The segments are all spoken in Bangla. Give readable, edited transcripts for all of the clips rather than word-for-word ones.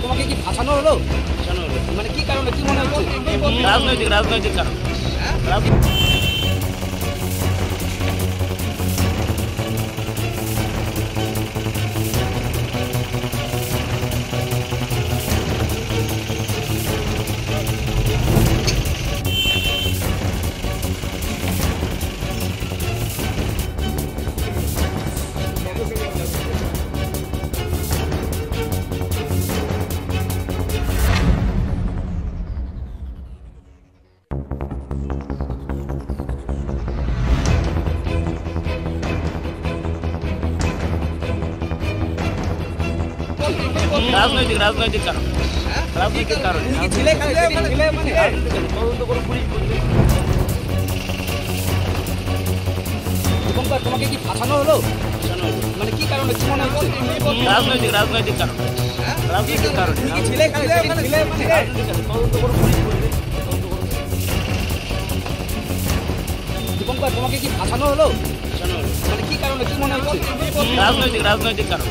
তোমাকে কি ফাঁসানো হলো? মানে কি কারণে, কি মনে হচ্ছে? রাজনৈতিক কারণ। রাজনৈতিক কারণ। রাজনৈতিক কারণ। তদন্ত করে পুলিশ বুঝবে। তোমাকে কি ফাঁসানো হলো? মানে কি কারণে, কি মনে হচ্ছে? রাজনৈতিক কারণ। রাজনৈতিক কারণ। তদন্ত করে পুলিশ বুঝবে। দীপঙ্কর, তোমাকে কি ফাঁসানো হলো? মানে কি কারণে, কি মনে হচ্ছে? রাজনৈতিক কারণ।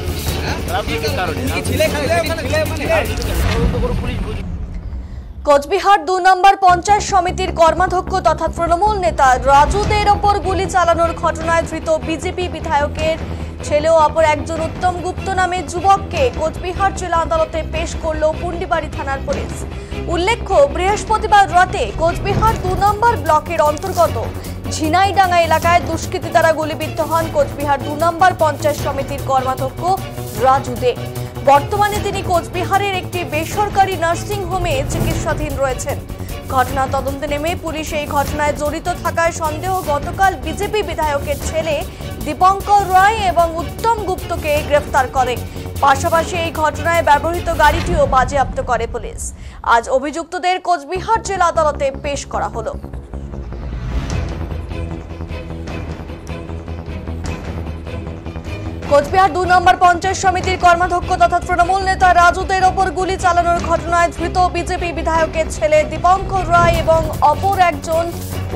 রাজনৈতিক কারণ। তদন্ত করে পুলিশ বুঝবে। কোচবিহার ২ নম্বর পঞ্চায়েত সমিতির কর্মাধ্যক্ষ তথা তৃণমূল নেতা রাজুদের ওপর গুলি চালানোর ঘটনায় ধৃত বিজেপি বিধায়কের ছেলে ও অপর একজন উত্তম গুপ্ত নামে যুবককে কোচবিহার জেলা আদালতে পেশ করল পুন্ডিবাড়ি থানার পুলিশ। উল্লেখ্য, বৃহস্পতিবার রাতে কোচবিহার ২ নম্বর ব্লকের অন্তর্গত ঝিনাইডাঙ্গা এলাকায় দুষ্কৃতী দ্বারা গুলিবিদ্ধ হন কোচবিহার ২ নম্বর পঞ্চায়েত সমিতির কর্মাধ্যক্ষ রাজু দে। বর্তমানে তিনি কোচবিহারের একটি বেসরকারি নার্সিং হোমে চিকিৎসাধীন রয়েছেন। ঘটনা তদন্তে নেমে পুলিশ এই ঘটনায় জড়িত থাকার সন্দেহ গতকাল বিজেপি বিধায়কের ছেলে দীপঙ্কর রায় এবং উত্তম গুপ্তকে গ্রেফতার করে। পাশাপাশি এই ঘটনায় ব্যবহৃত গাড়িটিও বাজেয়াপ্ত করে পুলিশ। আজ অভিযুক্তদের কোচবিহার জেলা আদালতে পেশ করা হলো। কোচবিহার ২ নম্বর পঞ্চায়েত সমিতির কর্মাধ্যক্ষ তথা তৃণমূল নেতা রাজুদের ওপর গুলি চালানোর ঘটনায় ধৃত বিজেপি বিধায়কের ছেলে দীপঙ্কর রায় এবং অপর একজন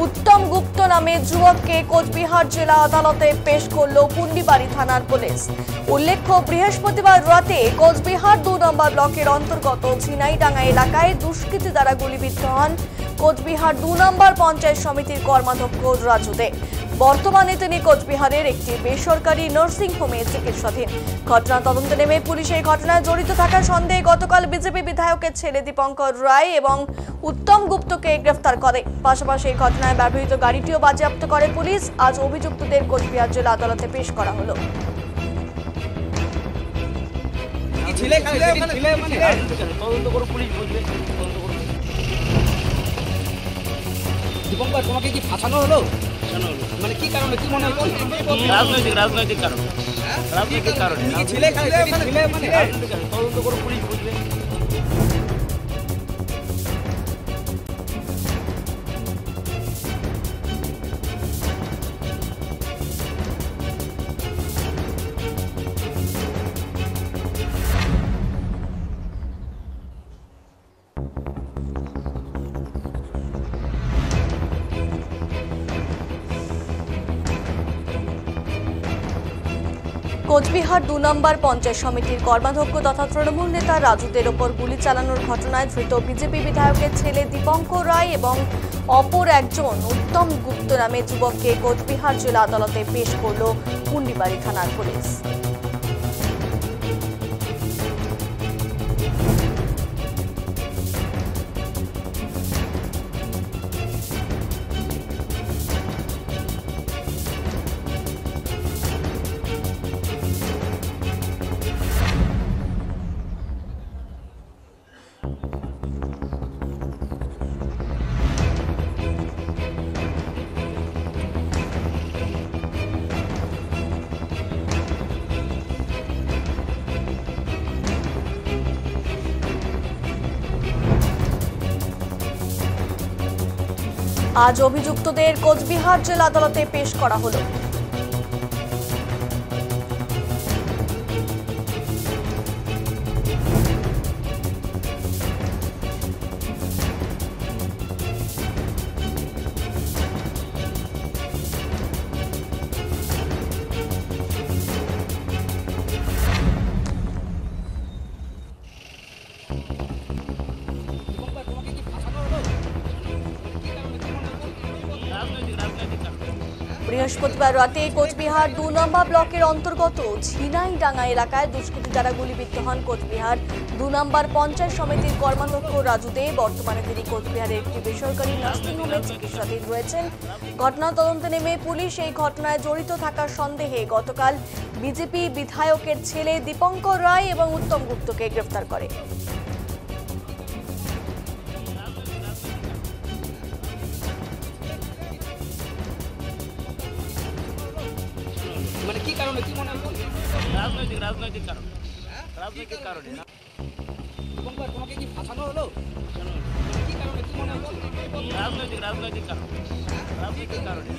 উত্তম গুপ্ত নামে যুবককে কোচবিহার জেলা আদালতে পেশ করল পুন্ডিবাড়ি থানার পুলিশ। উল্লেখ্য, বৃহস্পতিবার রাতে কোচবিহার ২ নম্বর ব্লকের অন্তর্গত ঝিনাইডাঙ্গা এলাকায় দুষ্কৃতী দ্বারা গুলিবিদ্ধ হন কোচবিহার ২ নম্বর পঞ্চায়েত সমিতির কর্মাধ্যক্ষ রাজু দে। বর্তমানে তিনি কোচবিহারের একটি বেসরকারি নার্সিং হোমে চিকিৎসাধীন। ঘটনা তদন্তে নেমে পুলিশ এই ঘটনায় জড়িত থাকার সন্দেহে গতকাল বিজেপি বিধায়কের ছেলে দীপঙ্কর রায় এবং উত্তম গুপ্তকে গ্রেফতার করে। পাশাপাশি এই ঘটনায় ব্যবহৃত গাড়িটিও বাজেয়াপ্ত করে পুলিশ। আজ অভিযুক্তদের কোচবিহার জেলা আদালতে পেশ করা হলো। তদন্ত করে পুলিশ বুঝবে। দীপঙ্কর, তোমাকে কি ফাঁসানো হলো? মানে কি কারণে, কি মনে হচ্ছে? রাজনৈতিক কারণ। রাজনৈতিক কারণ। তদন্ত করে পুলিশ বুঝবে। কোচবিহার ২ নম্বর পঞ্চায়েত সমিতির কর্মাধ্যক্ষ তথা তৃণমূল নেতা রাজুদের ওপর গুলি চালানোর ঘটনায় ধৃত বিজেপি বিধায়কের ছেলে দীপঙ্কর রায় এবং অপর একজন উত্তম গুপ্ত নামে যুবককে কোচবিহার জেলা আদালতে পেশ করল পুন্ডিবাড়ি থানার পুলিশ। আজ অভিযুক্তদের কোচবিহার জেলা আদালতে পেশ করা হলো। দীপঙ্কর তোমাকে কি ফাঁসানো হলো? কি কারণে কি মনে হচ্ছে? রাজনৈতিক কারণ। বৃহস্পতিবার রাতে কোচবিহার ২ নম্বর ব্লকের অন্তর্গত ঝিনাইডাঙ্গা এলাকায় দুষ্কৃতী দ্বারা গুলিবিদ্ধ হন কোচবিহার ২ নম্বর পঞ্চায়েত সমিতির কর্মাধ্যক্ষ রাজু দে। বর্তমানে তিনি কোচবিহারের একটি বেসরকারি নার্সিংহোমে চিকিৎসাধীন রয়েছেন। ঘটনা তদন্তে নেমে পুলিশ এই ঘটনায় জড়িত থাকার সন্দেহে গতকাল বিজেপি বিধায়কের ছেলে দীপঙ্কর রায় এবং উত্তম গুপ্তকে গ্রেফতার করে। মানে কি কারণে কি মনে হচ্ছে? রাজনৈতিক কারণ। রাজনৈতিক কারণে। দীপঙ্কর তোমাকে কি ফাঁসানো হলো? কি কারণে কি মনে হচ্ছে? রাজনৈতিক কারণ। রাজনৈতিক কারণে।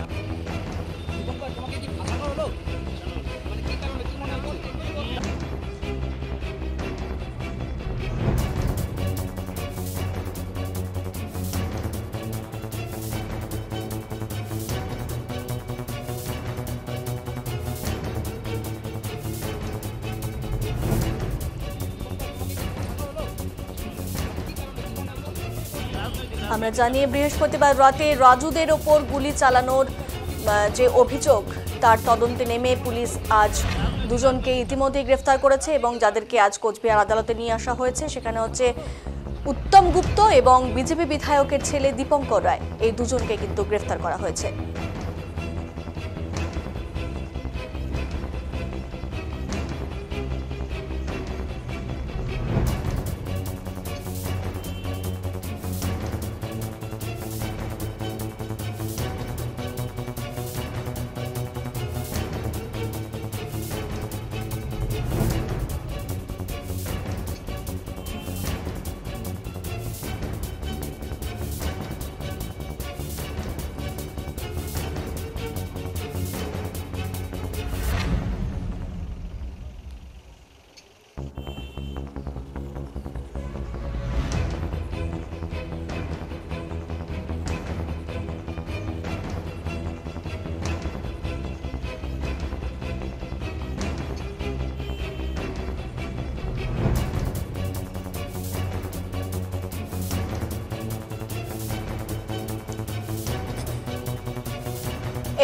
দীপঙ্কর তোমাকে কি ফাঁসানো হলো? মানে কি কারণে কি মনে হচ্ছে? আমরা জানি বৃহস্পতিবার রাতে রাজুদের ওপর গুলি চালানোর যে অভিযোগ তার তদন্তে নেমে পুলিশ আজ দুজনকে ইতিমধ্যেই গ্রেফতার করেছে এবং যাদেরকে আজ কোচবিহার আদালতে নিয়ে আসা হয়েছে সেখানে হচ্ছে উত্তম গুপ্ত এবং বিজেপি বিধায়কের ছেলে দীপঙ্কর রায়, এই দুজনকে কিন্তু গ্রেফতার করা হয়েছে।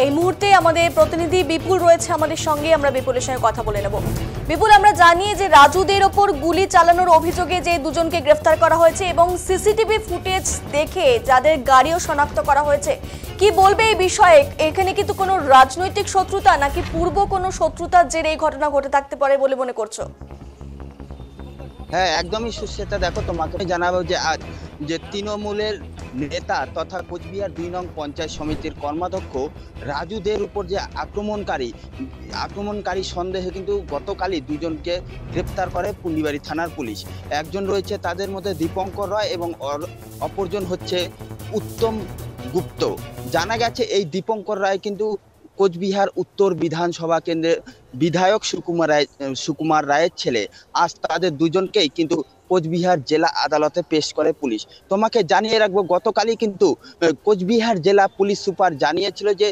এই মুহূর্তে আমাদের প্রতিনিধি বিপুল রয়েছে আমাদের সঙ্গে, আমরা বিপুলের সঙ্গে কথা বলে নেব। বিপুল, আমরা জানি যে রাজুদের ওপর গুলি চালানোর অভিযোগে যে দুজনকে গ্রেফতার করা হয়েছে এবং সিসিটিভি ফুটেজ দেখে যাদের গাড়িও শনাক্ত করা হয়েছে, কি বলবে এই বিষয়ে? এখানে কিন্তু কোনো রাজনৈতিক শত্রুতা নাকি পূর্ব কোনো শত্রুতার জেরে এই ঘটনা ঘটে থাকতে পারে বলে মনে করছো? হ্যাঁ, একদমই সুস্মিতা। দেখো, তোমাকে জানাবো যে আজ যে তৃণমূলের নেতা তথা কোচবিহার ২ নং পঞ্চায়েত সমিতির কর্মাধ্যক্ষ রাজুদের উপর যে আক্রমণকারী সন্দেহে কিন্তু গতকালই দুজনকে গ্রেপ্তার করে পুন্ডিবাড়ি থানার পুলিশ। একজন রয়েছে তাদের মধ্যে দীপঙ্কর রায় এবং অপরজন হচ্ছে উত্তম গুপ্ত। জানা গেছে এই দীপঙ্কর রায় কিন্তু কোচবিহার উত্তর বিধানসভা কেন্দ্রের বিধায়ক সুকুমার রায়ের ছেলে। আজ তাদের দুজনকেই কিন্তু কোচবিহার জেলা আদালতে পেশ করে পুলিশ। তোমাকে জানিয়ে রাখবো, গতকালই কিন্তু কোচবিহার জেলা পুলিশ সুপার জানিয়েছিল যে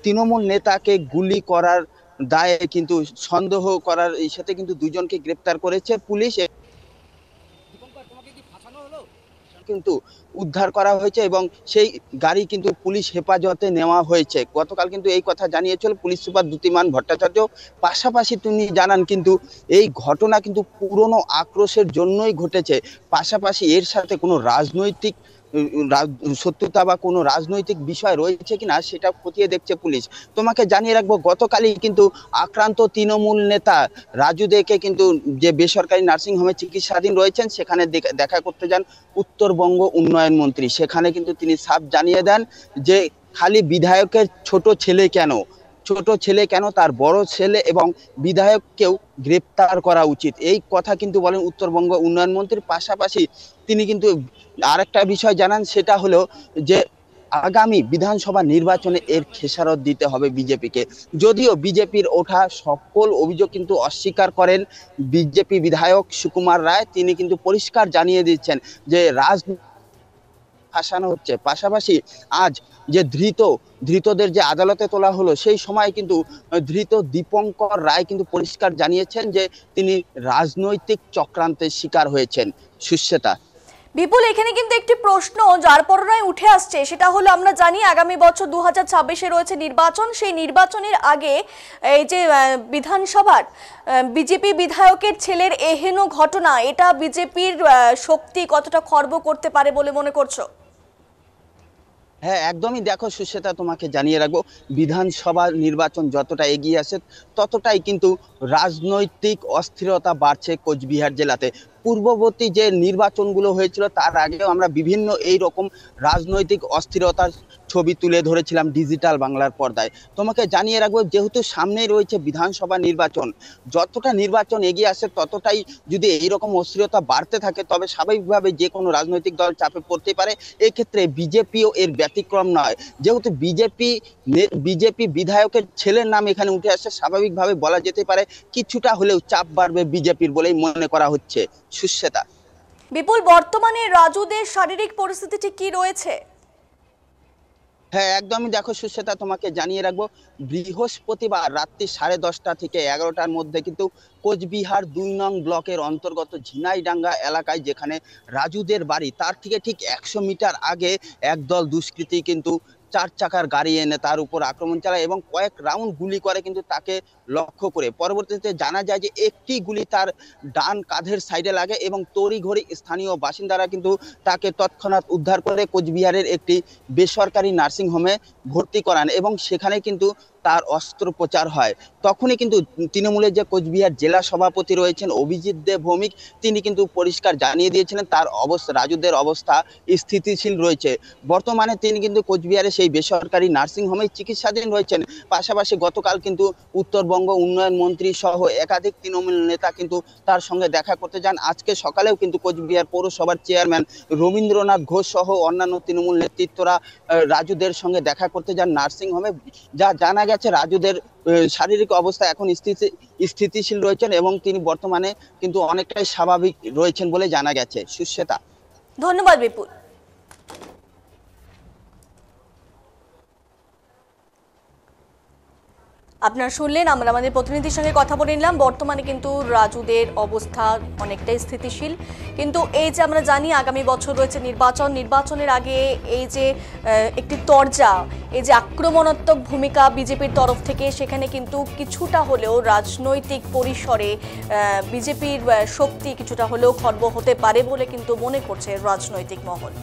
তৃণমূল নেতাকে গুলি করার দায়ে কিন্তু সন্দেহ করার সাথে কিন্তু দুজনকে গ্রেপ্তার করেছে পুলিশ। কিন্তু উদ্ধার করা হয়েছে এবং সেই গাড়ি কিন্তু পুলিশ হেফাজতে নেওয়া হয়েছে। গতকাল কিন্তু এই কথা জানিয়েছিল পুলিশ সুপার দ্যুতিমান ভট্টাচার্য। পাশাপাশি তিনি জানান কিন্তু এই ঘটনা কিন্তু পুরনো আক্রোশের জন্যই ঘটেছে, পাশাপাশি এর সাথে কোনো রাজনৈতিক শত্রুতা বা কোনো রাজনৈতিক বিষয় রয়েছে কিনা সেটা খতিয়ে দেখছে পুলিশ। তোমাকে জানিয়ে রাখবো, গতকালই কিন্তু আক্রান্ত তৃণমূল নেতা রাজু দেকে কিন্তু যে বেসরকারি নার্সিংহোমে চিকিৎসাধীন রয়েছেন সেখানে দেখা করতে যান উত্তরবঙ্গ উন্নয়ন মন্ত্রী। সেখানে কিন্তু তিনি সাফ জানিয়ে দেন যে খালি বিধায়কের ছোট ছেলে কেন তার বড় ছেলে এবং বিধায়ককেও গ্রেপ্তার করা উচিত, এই কথা কিন্তু বলেন উত্তরবঙ্গ উন্নয়ন মন্ত্রীর। পাশাপাশি তিনি কিন্তু আরেকটা বিষয় জানান, সেটা হলো যে আগামী বিধানসভা নির্বাচনে এর খেসারত দিতে হবে বিজেপিকে। যদিও বিজেপির ওঠা সকল অভিযোগ কিন্তু অস্বীকার করেন বিজেপি বিধায়ক সুকুমার রায়। তিনি কিন্তু পরিষ্কার জানিয়ে দিচ্ছেন যে ফাঁসানো হচ্ছে। পাশাপাশি আজ যে ধৃতদের যে আদালতে তোলা হলো, সেই সময় কিন্তু ধৃত দীপঙ্কর রায় কিন্তু পরিষ্কার জানিয়েছেন যে তিনি রাজনৈতিক চক্রান্তের শিকার হয়েছেন। সুশ্বেতা, বিপুল, এখানে কিন্তু একটি প্রশ্ন যার পরনায় উঠে আসছে, সেটা হলো আমরা জানি আগামী বছর 2026-এ রয়েছে নির্বাচন। সেই নির্বাচনের আগে এই যে বিধানসভার বিজেপি বিধায়কের ছেলের এহেন ঘটনা, এটা বিজেপির শক্তি কতটা খর্ব করতে পারে বলে মনে করছো? হ্যাঁ, একদমই। দেখো সুশ্বেতা, তোমাকে জানিয়ে রাখবো, বিধানসভা নির্বাচন যতটা এগিয়ে আসে ততটাই কিন্তু রাজনৈতিক অস্থিরতা বাড়ছে কোচবিহার জেলাতে। পূর্ববর্তী যে নির্বাচনগুলো হয়েছিল তার আগেও আমরা বিভিন্ন এই রকম রাজনৈতিক অস্থিরতার ছবি তুলে ধরেছিলাম ডিজিটাল বাংলার পর্দায়। তোমাকে জানিয়ে রাখবো, যেহেতু সামনেই রয়েছে বিধানসভা নির্বাচন, যতটা নির্বাচন এগিয়ে আসে ততটাই যদি এইরকম অস্থিরতা বাড়তে থাকে তবে স্বাভাবিকভাবে যে কোনো রাজনৈতিক দল চাপে পড়তে পারে। এক্ষেত্রে বিজেপিও এর ব্যতিক্রম নয়। যেহেতু বিজেপি বিধায়কের ছেলের নাম এখানে উঠে আসছে, স্বাভাবিকভাবে বলা যেতে পারে কিছুটা হলেও চাপ বাড়বে বিজেপির বলেই মনে করা হচ্ছে। সুশ্বেতা, বিপুল, বর্তমানে রাজুদের শারীরিক পরিস্থিতি ঠিক কি রয়েছে? হ্যাঁ, একদমই। দেখো সুশ্বেতা, তোমাকে জানিয়ে রাখবো, বৃহস্পতিবার রাত্রি 10:30 থেকে 11টার মধ্যে কিন্তু কোচবিহার 2 নং ব্লকের অন্তর্গত ঝিনাইডাঙ্গা এলাকায় যেখানে রাজুদের বাড়ি, তার থেকে ঠিক 100 মিটার আগে একদল দুষ্কৃতী কিন্তু 4 চাকার গাড়ি এনে তার উপর আক্রমণ চালায় এবং কয়েক রাউন্ড গুলি করে কিন্তু তাকে লক্ষ্য করে। পরবর্তীতে জানা যায় যে একটি গুলি তার ডান কাঁধের সাইডে লাগে এবং তড়িঘড়ি স্থানীয় বাসিন্দারা কিন্তু তাকে তৎক্ষণাৎ উদ্ধার করে কোচবিহারের একটি বেসরকারি নার্সিংহোমে ভর্তি করান এবং সেখানে কিন্তু তার অস্ত্রোপচার হয়। তখনই কিন্তু তৃণমূলের যে কোচবিহার জেলা সভাপতি রয়েছেন অভিজিৎ দে ভৌমিক, তিনি কিন্তু পরিষ্কার জানিয়ে দিয়েছিলেন তার রাজুদের অবস্থা স্থিতিশীল রয়েছে। বর্তমানে তিনি কিন্তু কোচবিহারে সেই বেসরকারি নার্সিংহোমে চিকিৎসাধীন রয়েছেন। পাশাপাশি গতকাল কিন্তু উত্তরবঙ্গ উন্নয়ন মন্ত্রী সহ একাধিক তৃণমূল নেতা কিন্তু তার সঙ্গে দেখা করতে যান। আজকে সকালেও কিন্তু কোচবিহার পৌরসভার চেয়ারম্যান রবীন্দ্রনাথ ঘোষ সহ অন্যান্য তৃণমূল নেতৃত্বরা রাজুদের সঙ্গে দেখা করতে যান নার্সিংহোমে। যা জানা গেছে, রাজুদের শারীরিক অবস্থা এখন স্থিতিশীল রয়েছেন এবং তিনি বর্তমানে কিন্তু অনেকটাই স্বাভাবিক রয়েছেন বলে জানা গেছে। সুশ্বেতা, ধন্যবাদ বিপুল। আপনারা শুনলেন, আমরা আমাদের প্রতিনিধির সঙ্গে কথা বলে নিলাম। বর্তমানে কিন্তু রাজুদের অবস্থা অনেকটাই স্থিতিশীল, কিন্তু এই যে আমরা জানি আগামী বছর রয়েছে নির্বাচনের আগে এই যে একটি তরজা, এই যে আক্রমণাত্মক ভূমিকা বিজেপির তরফ থেকে, সেখানে কিন্তু কিছুটা হলেও রাজনৈতিক পরিসরে বিজেপির শক্তি কিছুটা হলেও খর্ব হতে পারে বলে কিন্তু মনে করছে রাজনৈতিক মহল।